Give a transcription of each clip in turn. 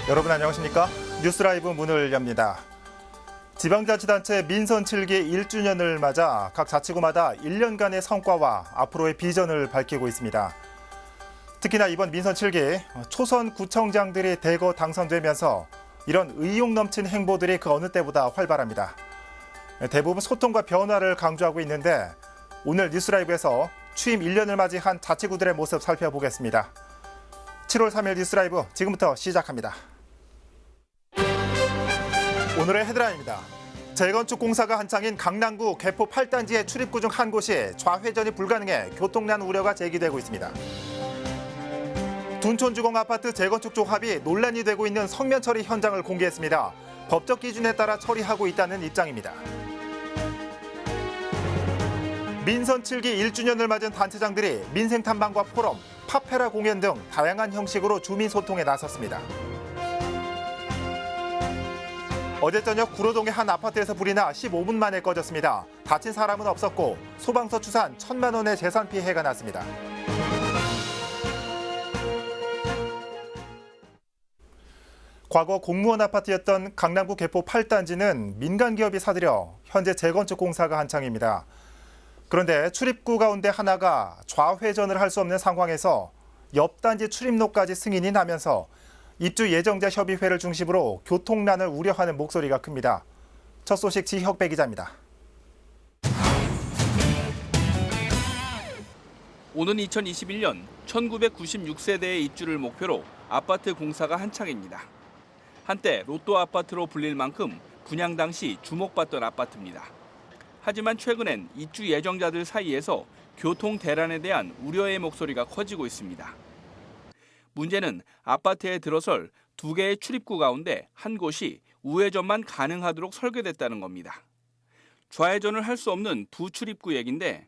여러분 안녕하십니까? 뉴스라이브 문을 엽니다. 지방자치단체 민선 7기 1주년을 맞아 각 자치구마다 1년간의 성과와 앞으로의 비전을 밝히고 있습니다. 특히나 이번 민선 7기 초선 구청장들이 대거 당선되면서 이런 의욕 넘친 행보들이 그 어느 때보다 활발합니다. 대부분 소통과 변화를 강조하고 있는데 오늘 뉴스라이브에서 취임 1년을 맞이한 자치구들의 모습 살펴보겠습니다. 7월 3일 뉴스라이브 지금부터 시작합니다. 오늘의 헤드라인입니다. 재건축 공사가 한창인 강남구 개포 8단지의 출입구 중 한 곳이 좌회전이 불가능해 교통난 우려가 제기되고 있습니다. 둔촌주공 아파트 재건축 쪽 합의 논란이 되고 있는 성면 처리 현장을 공개했습니다. 법적 기준에 따라 처리하고 있다는 입장입니다. 민선 7기 1주년을 맞은 단체장들이 민생탐방과 포럼, 파페라 공연 등 다양한 형식으로 주민 소통에 나섰습니다. 어제 저녁 구로동의 한 아파트에서 불이 나 15분 만에 꺼졌습니다. 다친 사람은 없었고 소방서 추산 1,000만 원의 재산 피해가 났습니다. 과거 공무원 아파트였던 강남구 개포 8단지는 민간 기업이 사들여 현재 재건축 공사가 한창입니다. 그런데 출입구 가운데 하나가 좌회전을 할 수 없는 상황에서 옆 단지 출입로까지 승인이 나면서 입주 예정자 협의회를 중심으로 교통난을 우려하는 목소리가 큽니다. 첫 소식 지혁배 기자입니다. 오는 2021년 1996세대의 입주를 목표로 아파트 공사가 한창입니다. 한때 로또 아파트로 불릴 만큼 분양 당시 주목받던 아파트입니다. 하지만 최근엔 입주 예정자들 사이에서 교통 대란에 대한 우려의 목소리가 커지고 있습니다. 문제는 아파트에 들어설 2개의 출입구 가운데 한 곳이 우회전만 가능하도록 설계됐다는 겁니다. 좌회전을 할 수 없는 두 출입구 얘긴데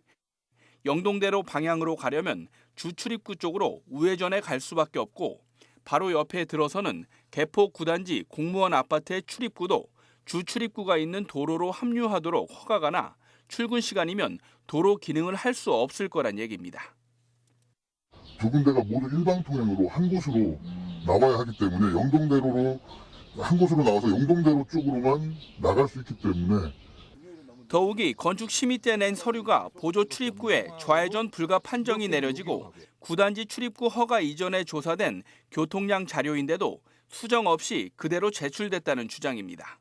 영동대로 방향으로 가려면 주 출입구 쪽으로 우회전해 갈 수밖에 없고 바로 옆에 들어서는 개포 9단지 공무원 아파트의 출입구도 주 출입구가 있는 도로로 합류하도록 허가가 나 출근 시간이면 도로 기능을 할 수 없을 거란 얘기입니다. 두 군데가 모두 일방통행으로 한 곳으로 나와야 하기 때문에 영동대로로 한 곳으로 나와서 영동대로 쪽으로만 나갈 수 있기 때문에 더욱이 건축 심의 때 낸 서류가 보조 출입구에 좌회전 불가 판정이 내려지고 9단지 출입구 허가 이전에 조사된 교통량 자료인데도 수정 없이 그대로 제출됐다는 주장입니다.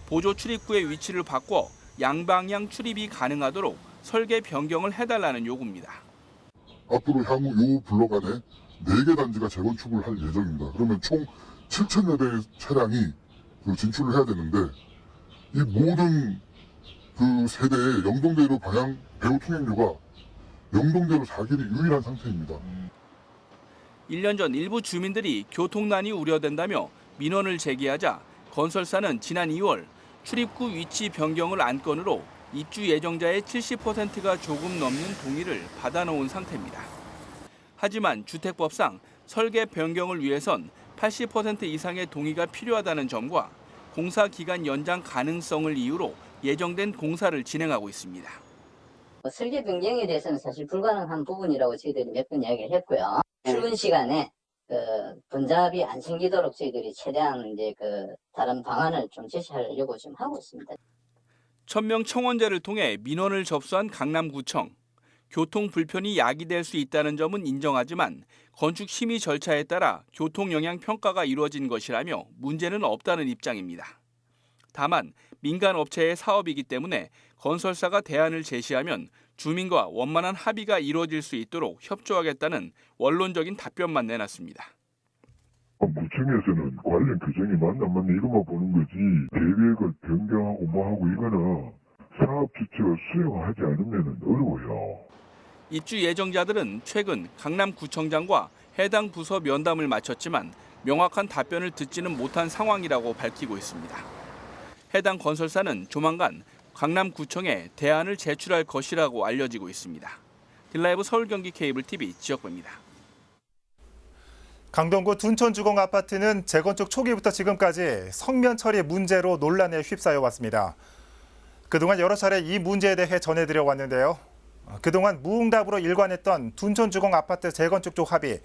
보조 출입구의 위치를 바꿔 양방향 출입이 가능하도록 설계 변경을 해달라는 요구입니다. 앞으로 향후 이 블록 안에 4개 단지가 재건축을 할 예정입니다. 그러면 총 7,000여 대의 차량이 진출을 해야 되는데 이 모든 그 세대의 영동대로 방향 배후 통행료가 영동대로 자길이 유일한 상태입니다. 1년 전 일부 주민들이 교통난이 우려된다며 민원을 제기하자 건설사는 지난 2월 출입구 위치 변경을 안건으로 입주 예정자의 70%가 조금 넘는 동의를 받아놓은 상태입니다. 하지만 주택법상 설계 변경을 위해선 80% 이상의 동의가 필요하다는 점과 공사 기간 연장 가능성을 이유로 예정된 공사를 진행하고 있습니다. 설계 변경에 대해서는 사실 불가능한 부분이라고 저희들이 몇 번 이야기를 했고요. 출근 시간에 분잡이 안 생기도록 저희들이 최대한 이제 다른 방안을 좀 제시하려고 지금 하고 있습니다. 1000명 청원제를 통해 민원을 접수한 강남구청. 교통 불편이 야기될 수 있다는 점은 인정하지만 건축 심의 절차에 따라 교통 영향 평가가 이루어진 것이라며 문제는 없다는 입장입니다. 다만 민간 업체의 사업이기 때문에 건설사가 대안을 제시하면 주민과 원만한 합의가 이루어질 수 있도록 협조하겠다는 원론적인 답변만 내놨습니다. 구청에서는 관련 규정이 맞나 안 맞나 이것만 보는 거지 계획을 변경하고 뭐하고 이거는 사업 주체가 수용하지 않으면 어려워요. 입주 예정자들은 최근 강남구청장과 해당 부서 면담을 마쳤지만 명확한 답변을 듣지는 못한 상황이라고 밝히고 있습니다. 해당 건설사는 조만간 강남구청에 대안을 제출할 것이라고 알려지고 있습니다. 딜라이브 서울경기 케이블 TV 지역구입니다. 강동구 둔촌주공 아파트는 재건축 초기부터 지금까지 성면 처리 문제로 논란에 휩싸여 왔습니다. 그동안 여러 차례 이 문제에 대해 전해드려 왔는데요. 그동안 무응답으로 일관했던 둔촌주공 아파트 재건축 쪽 합의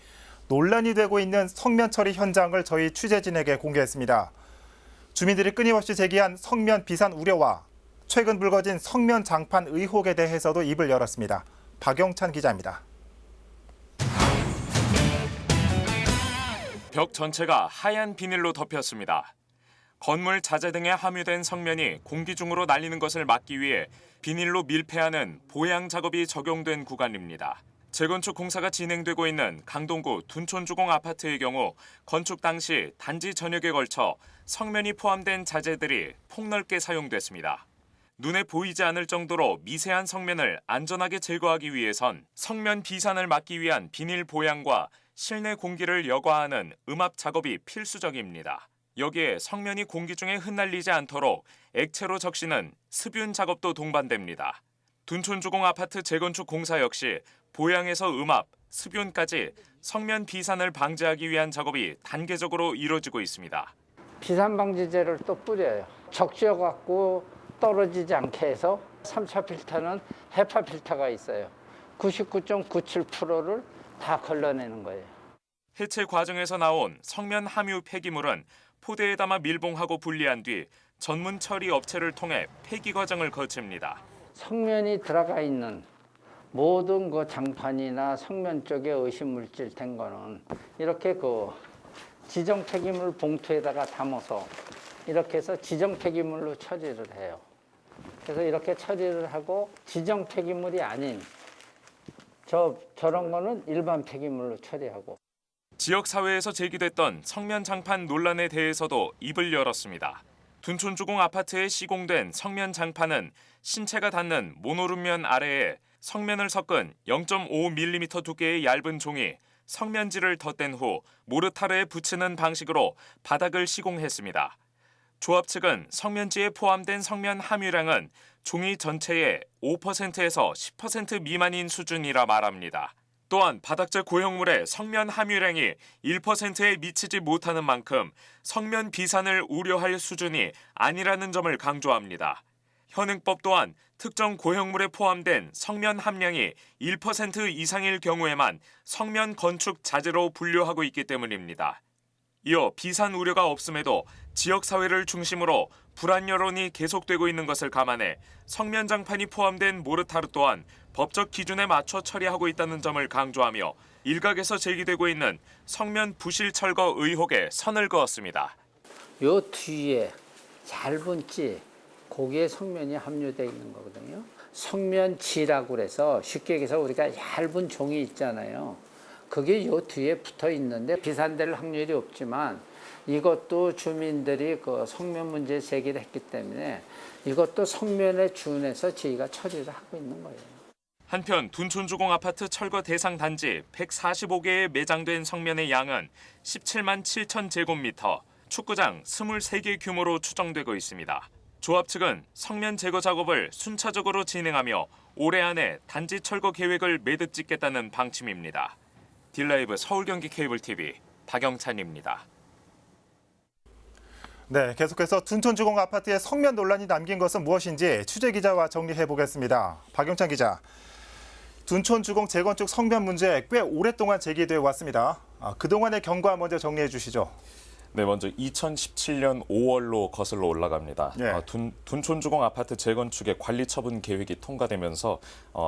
논란이 되고 있는 성면 처리 현장을 저희 취재진에게 공개했습니다. 주민들이 끊임없이 제기한 성면 비산 우려와 최근 불거진 성면 장판 의혹에 대해서도 입을 열었습니다. 박영찬 기자입니다. 벽 전체가 하얀 비닐로 덮였습니다. 건물 자재 등에 함유된 성면이 공기 중으로 날리는 것을 막기 위해 비닐로 밀폐하는 보양 작업이 적용된 구간입니다. 재건축 공사가 진행되고 있는 강동구 둔촌주공 아파트의 경우 건축 당시 단지 전역에 걸쳐 성면이 포함된 자재들이 폭넓게 사용됐습니다. 눈에 보이지 않을 정도로 미세한 성면을 안전하게 제거하기 위해선 성면 비산을 막기 위한 비닐 보양과 실내 공기를 여과하는 음압 작업이 필수적입니다. 여기에 성면이 공기 중에 흩날리지 않도록 액체로 적시는 습윤 작업도 동반됩니다. 둔촌주공 아파트 재건축 공사 역시 보양에서 음압, 습윤까지 성면 비산을 방지하기 위한 작업이 단계적으로 이루어지고 있습니다. 비산 방지제를 또 뿌려요. 적셔 갖고 떨어지지 않게 해서 3차 필터는 헤파 필터가 있어요. 99.97%를 다 걸러내는 거예요. 해체 과정에서 나온 성면 함유 폐기물은 포대에 담아 밀봉하고 분리한 뒤 전문 처리 업체를 통해 폐기 과정을 거칩니다. 성면이 들어가 있는 모든 그 장판이나 성면 쪽에 의심물질 된 거는 이렇게 그 지정 폐기물 봉투에다가 담아서 이렇게 해서 지정 폐기물로 처리를 해요. 그래서 이렇게 처리를 하고 지정 폐기물이 아닌 저런 거는 일반 폐기물로 처리하고. 지역사회에서 제기됐던 성면 장판 논란에 대해서도 입을 열었습니다. 둔촌주공 아파트에 시공된 성면 장판은 신체가 닿는 모노룸면 아래에 성면을 섞은 0.5mm 두께의 얇은 종이 성면지를 덧댄 후 모르타르에 붙이는 방식으로 바닥을 시공했습니다. 조합 측은 성면지에 포함된 성면 함유량은 종이 전체의 5%에서 10% 미만인 수준이라 말합니다. 또한 바닥재 고형물의 성면 함유량이 1%에 미치지 못하는 만큼 성면 비산을 우려할 수준이 아니라는 점을 강조합니다. 현행법 또한 특정 고형물에 포함된 성면 함량이 1% 이상일 경우에만 성면 건축 자재로 분류하고 있기 때문입니다. 이어 비산 우려가 없음에도 지역사회를 중심으로 불안 여론이 계속되고 있는 것을 감안해 성면 장판이 포함된 모르타르 또한 법적 기준에 맞춰 처리하고 있다는 점을 강조하며 일각에서 제기되고 있는 성면 부실 철거 의혹에 선을 그었습니다. 요 뒤에 얇은 찌, 거기에 성면이 함유되어 있는 거거든요. 성면지라고 그래서 쉽게 얘기해서 우리가 얇은 종이 있잖아요. 그게 요 뒤에 붙어 있는데 비산될 확률이 없지만 이것도 주민들이 그 성면 문제 제기를 했기 때문에 이것도 성면에 준해서 저희가 처리를 하고 있는 거예요. 한편 둔촌주공 아파트 철거 대상 단지 145개에 매장된 성면의 양은 17만 7천 제곱미터, 축구장 23개 규모로 추정되고 있습니다. 조합 측은 성면 제거 작업을 순차적으로 진행하며 올해 안에 단지 철거 계획을 매듭 짓겠다는 방침입니다. 딜라이브 서울 경기 케이블 TV 박영찬입니다. 네, 계속해서 둔촌주공 아파트의 성면 논란이 남긴 것은 무엇인지 취재 기자와 정리해 보겠습니다. 박영찬 기자. 둔촌주공 재건축 성면 문제 꽤 오랫동안 제기되어 왔습니다. 그동안의 경과 먼저 정리해 주시죠. 네, 먼저 2017년 5월로 거슬러 올라갑니다. 예. 둔촌주공 아파트 재건축의 관리 처분 계획이 통과되면서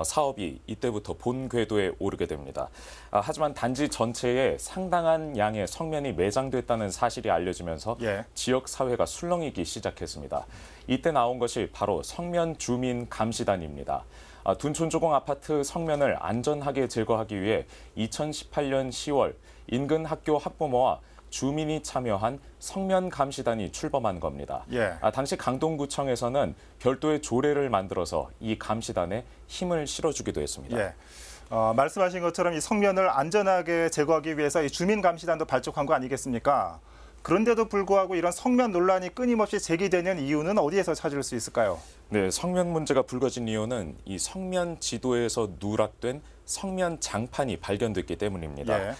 사업이 이때부터 본 궤도에 오르게 됩니다. 하지만 단지 전체에 상당한 양의 성면이 매장됐다는 사실이 알려지면서 예. 지역 사회가 술렁이기 시작했습니다. 이때 나온 것이 바로 성면 주민 감시단입니다. 둔촌주공 아파트 성면을 안전하게 제거하기 위해 2018년 10월 인근 학교 학부모와 주민이 참여한 성면 감시단이 출범한 겁니다. 예. 당시 강동구청에서는 별도의 조례를 만들어서 이 감시단에 힘을 실어주기도 했습니다. 예. 말씀하신 것처럼 이 성면을 안전하게 제거하기 위해서 이 주민 감시단도 발족한 거 아니겠습니까? 그런데도 불구하고 이런 성면 논란이 끊임없이 제기되는 이유는 어디에서 찾을 수 있을까요? 네, 성면 문제가 불거진 이유는 이 성면 지도에서 누락된 성면 장판이 발견됐기 때문입니다. 예.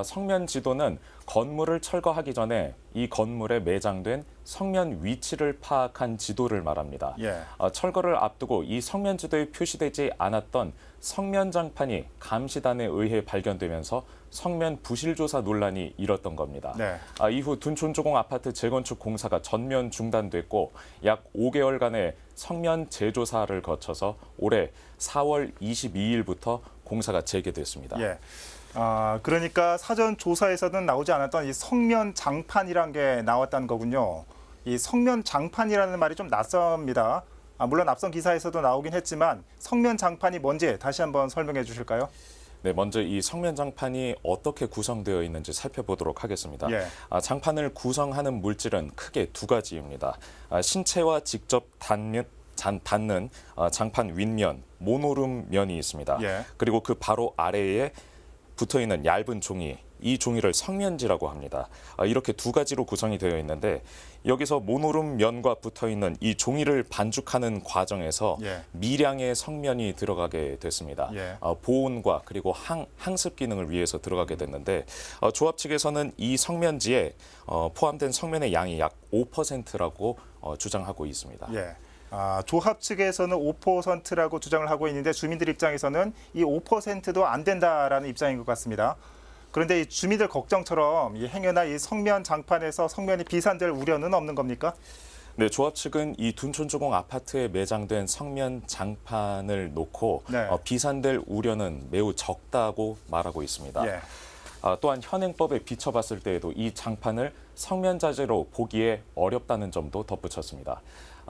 성면 지도는 건물을 철거하기 전에 이 건물에 매장된 성면 위치를 파악한 지도를 말합니다. 예. 철거를 앞두고 이 성면 지도에 표시되지 않았던 성면 장판이 감시단에 의해 발견되면서 성면 부실 조사 논란이 일었던 겁니다. 네. 이후 둔촌주공 아파트 재건축 공사가 전면 중단됐고 약 5개월간의 성면 재조사를 거쳐서 올해 4월 22일부터 공사가 재개됐습니다. 예. 그러니까 사전 조사에서는 나오지 않았던 이 성면 장판이란 게 나왔다는 거군요. 이 성면 장판이라는 말이 좀 낯섭니다. 물론 앞선 기사에서도 나오긴 했지만 성면 장판이 뭔지 다시 한번 설명해 주실까요? 네, 먼저 이 성면 장판이 어떻게 구성되어 있는지 살펴보도록 하겠습면 예. 장판을 구성하는 물질은 크게 두 가지입니다. 신체와 직접 닿는 장판 윗면, 모노룸면이 있습니다. 예. 그리고 그 바로 아래에 붙어있는 얇은 종이, 이 종이를 성면지라고 합니다. 이렇게 두 가지로 구성이 되어 있는데 여기서 모노룸 면과 붙어있는 이 종이를 반죽하는 과정에서 예. 미량의 성면이 들어가게 됐습니다. 예. 보온과 그리고 항습 기능을 위해서 들어가게 됐는데 조합 측에서는 이 성면지에 포함된 성면의 양이 약 5%라고 주장하고 있습니다. 예. 조합 측에서는 5%라고 주장을 하고 있는데 주민들 입장에서는 이 5%도 안 된다라는 입장인 것 같습니다. 그런데 이 주민들 걱정처럼 이 행여나 이 성면 장판에서 성면이 비산될 우려는 없는 겁니까? 네, 조합 측은 이 둔촌주공 아파트에 매장된 성면 장판을 놓고 네. 비산될 우려는 매우 적다고 말하고 있습니다. 예. 또한 현행법에 비춰봤을 때에도 이 장판을 성면 자재로 보기에 어렵다는 점도 덧붙였습니다.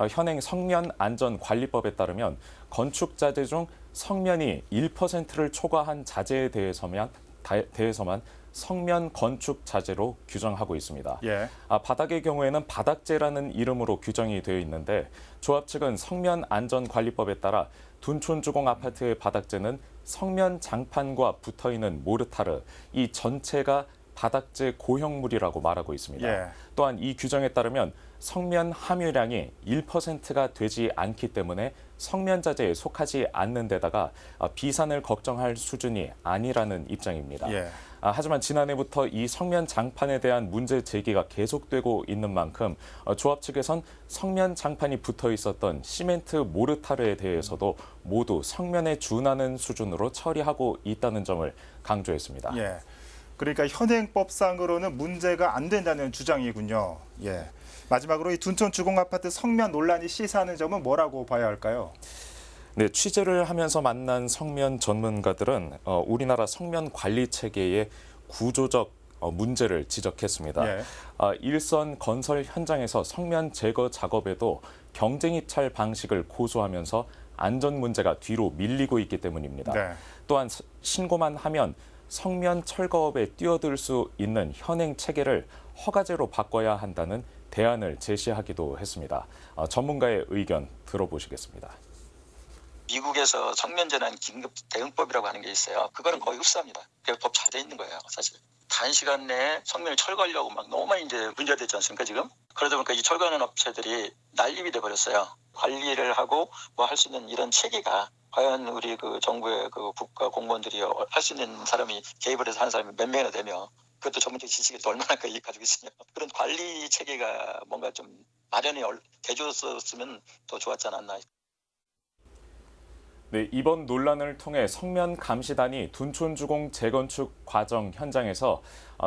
현행 성면안전관리법에 따르면 건축 자재 중 성면이 1%를 초과한 자재에 대해서만 성면 건축 자재로 규정하고 있습니다. 예. 바닥의 경우에는 바닥재라는 이름으로 규정이 되어 있는데 조합 측은 성면안전관리법에 따라 둔촌주공 아파트의 바닥재는 성면 장판과 붙어있는 모르타르, 이 전체가 바닥재 고형물이라고 말하고 있습니다. 예. 또한 이 규정에 따르면 성면 함유량이 1%가 되지 않기 때문에 성면 자재에 속하지 않는 데다가 비산을 걱정할 수준이 아니라는 입장입니다. 예. 하지만 지난해부터 이 성면 장판에 대한 문제 제기가 계속되고 있는 만큼 조합 측에선 성면 장판이 붙어 있었던 시멘트 모르타르에 대해서도 모두 성면에 준하는 수준으로 처리하고 있다는 점을 강조했습니다. 예. 그러니까 현행법상으로는 문제가 안 된다는 주장이군요. 예. 마지막으로 이 둔촌주공 아파트 성면 논란이 시사하는 점은 뭐라고 봐야 할까요? 네, 취재를 하면서 만난 성면 전문가들은 우리나라 성면 관리 체계의 구조적 문제를 지적했습니다. 예. 일선 건설 현장에서 성면 제거 작업에도 경쟁 입찰 방식을 고수하면서 안전 문제가 뒤로 밀리고 있기 때문입니다. 네. 또한 신고만 하면 성면 철거업에 뛰어들 수 있는 현행 체계를 허가제로 바꿔야 한다는 대안을 제시하기도 했습니다. 전문가의 의견 들어보시겠습니다. 미국에서 성면재난 긴급 대응법이라고 하는 게 있어요. 그거는 거의 흡사합니다. 그게 법 잘 돼 있는 거예요, 사실. 단시간 내에 성면을 철거하려고 막 너무 많이 이제 문제가 됐지 않습니까, 지금? 그러다 보니까 이 철거하는 업체들이 난립이 돼 버렸어요. 관리를 하고 뭐 할 수 있는 이런 체계가 과연 우리 그 정부의 그 국가 공무원들이 할 수 있는 사람이 개입을 해서 하는 사람이 몇 명이나 되며 그것도 전문적 지식이 또 얼마나 가지고 있으며 그런 관리 체계가 뭔가 좀 마련이 돼줬으면 더 좋았지 않았나. 네, 이번 논란을 통해 성면 감시단이 둔촌주공 재건축 과정 현장에서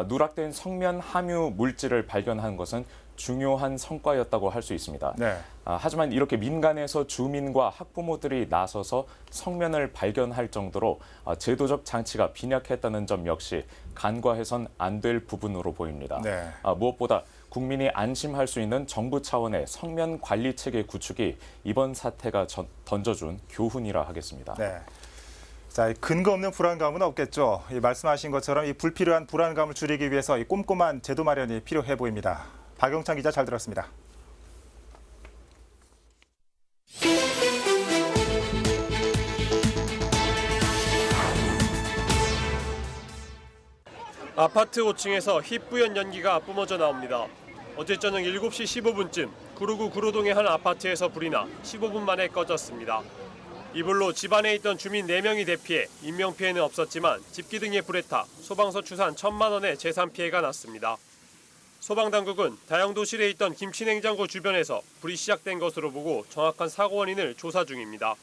누락된 성면 함유 물질을 발견한 것은 중요한 성과였다고 할 수 있습니다. 네. 하지만 이렇게 민간에서 주민과 학부모들이 나서서 성면을 발견할 정도로 제도적 장치가 빈약했다는 점 역시 간과해선 안 될 부분으로 보입니다. 네. 무엇보다 국민이 안심할 수 있는 정부 차원의 성면 관리 체계 구축이 이번 사태가 던져준 교훈이라 하겠습니다. 네. 자, 근거 없는 불안감은 없겠죠. 말씀하신 것처럼 이 불필요한 불안감을 줄이기 위해서 이 꼼꼼한 제도 마련이 필요해 보입니다. 박영찬 기자 잘 들었습니다. 아파트 5층에서 희뿌연 연기가 뿜어져 나옵니다. 어제 저녁 7시 15분쯤 구로구 구로동의 한 아파트에서 불이 나 15분 만에 꺼졌습니다. 이 불로 집안에 있던 주민 4명이 대피해 인명피해는 없었지만 집기둥에 불에 타 소방서 추산 1,000만 원의 재산 피해가 났습니다. 소방당국은 다용도실에 있던 김치냉장고 주변에서 불이 시작된 것으로 보고 정확한 사고 원인을 조사 중입니다.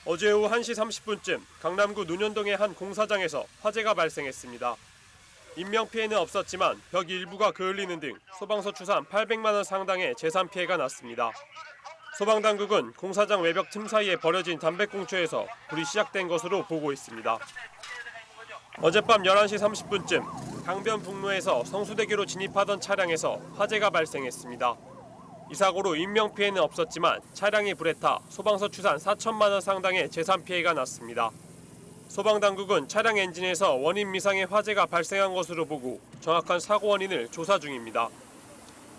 어제 오후 1시 30분쯤 강남구 논현동의 한 공사장에서 화재가 발생했습니다. 인명피해는 없었지만 벽 일부가 그을리는 등 소방서 추산 800만 원 상당의 재산 피해가 났습니다. 소방당국은 공사장 외벽 틈 사이에 버려진 담배꽁초에서 불이 시작된 것으로 보고 있습니다. 어젯밤 11시 30분쯤 강변북로에서 성수대교로 진입하던 차량에서 화재가 발생했습니다. 이 사고로 인명피해는 없었지만 차량이 불에 타 소방서 추산 4천만 원 상당의 재산 피해가 났습니다. 소방당국은 차량 엔진에서 원인 미상의 화재가 발생한 것으로 보고 정확한 사고 원인을 조사 중입니다.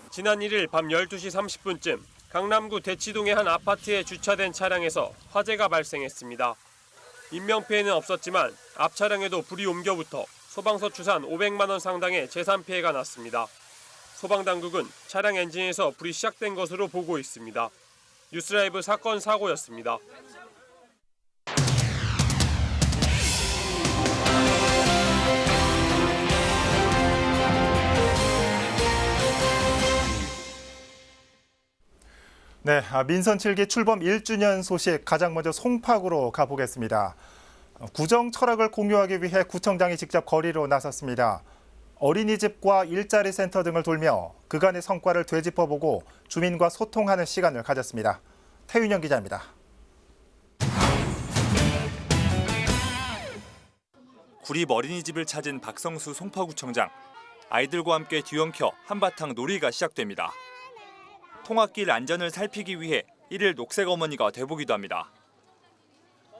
지난 1일 밤 12시 30분쯤 강남구 대치동의 한 아파트에 주차된 차량에서 화재가 발생했습니다. 인명피해는 없었지만 앞 차량에도 불이 옮겨붙어 소방서 추산 500만 원 상당의 재산 피해가 났습니다. 소방당국은 차량 엔진에서 불이 시작된 것으로 보고 있습니다. 뉴스라이브 사건 사고였습니다. 네, 민선 7기 출범 1주년 소식 가장 먼저 송파구로 가보겠습니다. 구정 철학을 공유하기 위해 구청장이 직접 거리로 나섰습니다. 어린이집과 일자리 센터 등을 돌며 그간의 성과를 되짚어보고 주민과 소통하는 시간을 가졌습니다. 태윤영 기자입니다. 구립 어린이집을 찾은 박성수 송파구청장. 아이들과 함께 뒤엉켜 한바탕 놀이가 시작됩니다. 통학길 안전을 살피기 위해 이를 녹색 어머니가 돼보기도 합니다.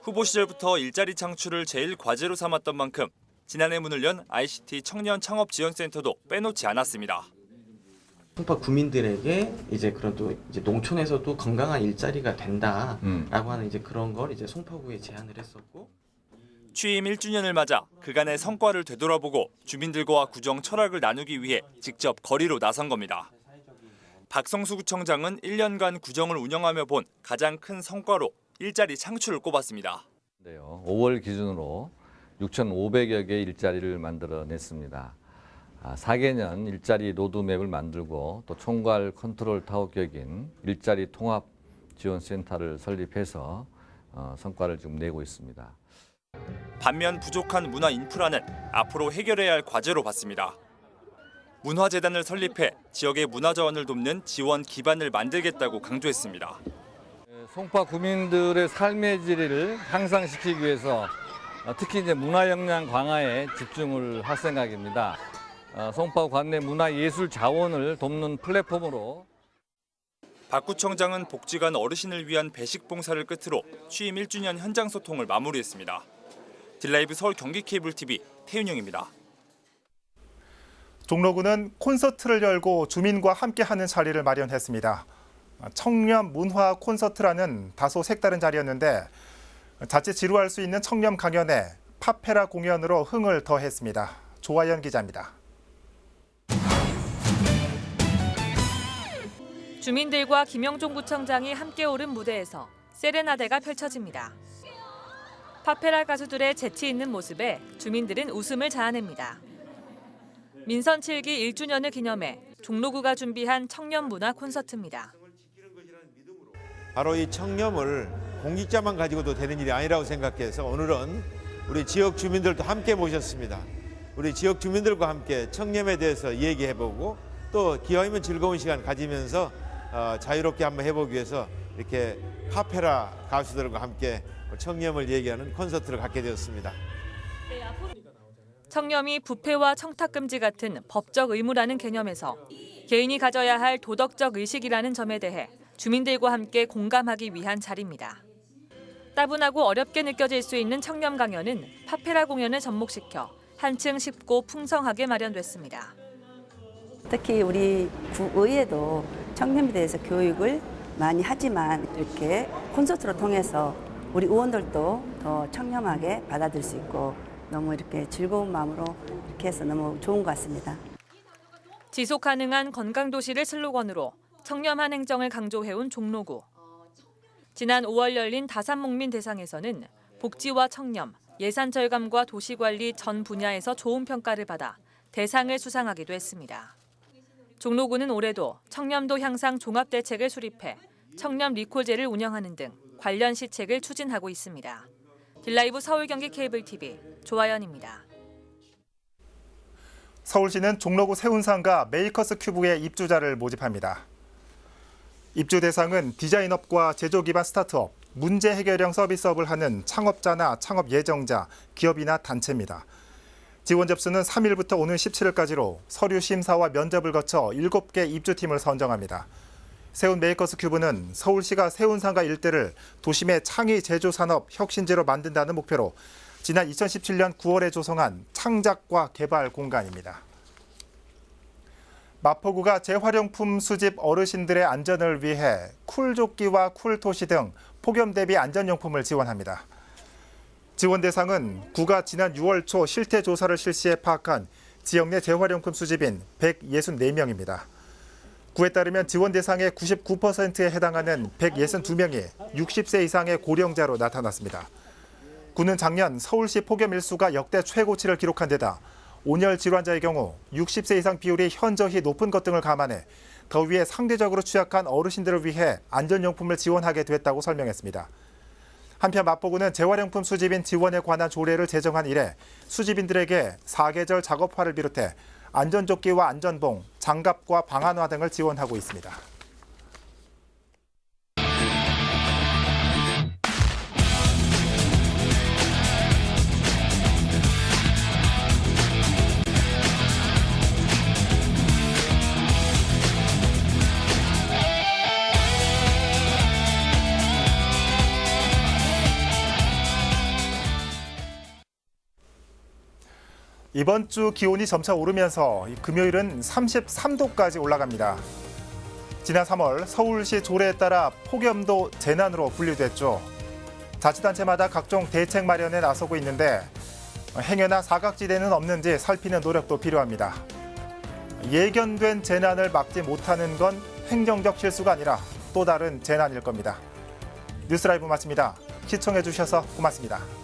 후보 시절부터 일자리 창출을 제일 과제로 삼았던 만큼 지난해 문을 연 ICT 청년 창업 지원센터도 빼놓지 않았습니다. 송파 구민들에게 이제 그런 또 이제 농촌에서도 건강한 일자리가 된다라고 하는 이제 그런 걸 이제 송파구에 제안을 했었고. 취임 1주년을 맞아 그간의 성과를 되돌아보고 주민들과 구정 철학을 나누기 위해 직접 거리로 나선 겁니다. 박성수 구청장은 1년간 구정을 운영하며 본 가장 큰 성과로 일자리 창출을 꼽았습니다. 5월 기준으로 6,500여 개의 일자리를 만들어냈습니다. 4개년 일자리 로드맵을 만들고 또 총괄 컨트롤 타워 격인 일자리 통합 지원센터를 설립해서 성과를 지금 내고 있습니다. 반면 부족한 문화 인프라는 앞으로 해결해야 할 과제로 봤습니다. 문화재단을 설립해 지역의 문화 자원을 돕는 지원 기반을 만들겠다고 강조했습니다. 송파 구민들의 삶의 질을 향상시키기 위해서 특히 이제 문화 역량 강화에 집중을 할 생각입니다. 송파 관내 문화예술 자원을 돕는 플랫폼으로. 박 구청장은 복지관 어르신을 위한 배식 봉사를 끝으로 취임 1주년 현장 소통을 마무리했습니다. 딜라이브 서울 경기 케이블 TV 태윤영입니다. 종로구는 콘서트를 열고 주민과 함께하는 자리를 마련했습니다. 청렴 문화 콘서트라는 다소 색다른 자리였는데 자칫 지루할 수 있는 청렴 강연에 파페라 공연으로 흥을 더했습니다. 조아연 기자입니다. 주민들과 김영종 구청장이 함께 오른 무대에서 세레나데가 펼쳐집니다. 파페라 가수들의 재치 있는 모습에 주민들은 웃음을 자아냅니다. 민선 7기 1주년을 기념해 종로구가 준비한 청렴 문화 콘서트입니다. 바로 이 청렴을 공직자만 가지고도 되는 일이 아니라고 생각해서 오늘은 우리 지역 주민들도 함께 모셨습니다. 우리 지역 주민들과 함께 청렴에 대해서 얘기해보고 또 기왕이면 즐거운 시간 가지면서 자유롭게 한번 해보기 위해서 이렇게 파페라 가수들과 함께 청렴을 얘기하는 콘서트를 갖게 되었습니다. 청렴이 부패와 청탁금지 같은 법적 의무라는 개념에서 개인이 가져야 할 도덕적 의식이라는 점에 대해 주민들과 함께 공감하기 위한 자리입니다. 따분하고 어렵게 느껴질 수 있는 청렴 강연은 파페라 공연을 접목시켜 한층 쉽고 풍성하게 마련됐습니다. 특히 우리 구의회도 청렴에 대해서 교육을 많이 하지만 이렇게 콘서트를 통해서 우리 의원들도 더 청렴하게 받아들일 수 있고 너무 이렇게 즐거운 마음으로 이렇게 해서 너무 좋은 것 같습니다. 지속 가능한 건강도시를 슬로건으로 청렴한 행정을 강조해온 종로구. 지난 5월 열린 다산목민 대상에서는 복지와 청렴, 예산 절감과 도시관리 전 분야에서 좋은 평가를 받아 대상을 수상하기도 했습니다. 종로구는 올해도 청렴도 향상 종합대책을 수립해 청렴 리콜제를 운영하는 등 관련 시책을 추진하고 있습니다. 딜라이브 서울 경기 케이블 TV 조아연입니다. 서울시는 종로구 세운상가 메이커스 큐브의 입주자를 모집합니다. 입주 대상은 디자인업과 제조 기반 스타트업, 문제 해결형 서비스업을 하는 창업자나 창업 예정자, 기업이나 단체입니다. 지원 접수는 3일부터 오는 17일까지로 서류 심사와 면접을 거쳐 7개 입주팀을 선정합니다. 세운 메이커스 큐브는 서울시가 세운상가 일대를 도심의 창의 제조 산업 혁신지로 만든다는 목표로 지난 2017년 9월에 조성한 창작과 개발 공간입니다. 마포구가 재활용품 수집 어르신들의 안전을 위해 쿨조끼와 쿨토시 등 폭염 대비 안전용품을 지원합니다. 지원 대상은 구가 지난 6월 초 실태 조사를 실시해 파악한 지역 내 재활용품 수집인 164명입니다. 구에 따르면 지원 대상의 99%에 해당하는 162명이 60세 이상의 고령자로 나타났습니다. 구는 작년 서울시 폭염 일수가 역대 최고치를 기록한 데다 온열 질환자의 경우 60세 이상 비율이 현저히 높은 것 등을 감안해 더위에 상대적으로 취약한 어르신들을 위해 안전용품을 지원하게 됐다고 설명했습니다. 한편 마포구는 재활용품 수집인 지원에 관한 조례를 제정한 이래 수집인들에게 사계절 작업화를 비롯해 안전조끼와 안전봉, 장갑과 방한화 등을 지원하고 있습니다. 이번 주 기온이 점차 오르면서 금요일은 33도까지 올라갑니다. 지난 3월 서울시 조례에 따라 폭염도 재난으로 분류됐죠. 자치단체마다 각종 대책 마련에 나서고 있는데 행여나 사각지대는 없는지 살피는 노력도 필요합니다. 예견된 재난을 막지 못하는 건 행정적 실수가 아니라 또 다른 재난일 겁니다. 뉴스라이브 마칩니다. 시청해 주셔서 고맙습니다.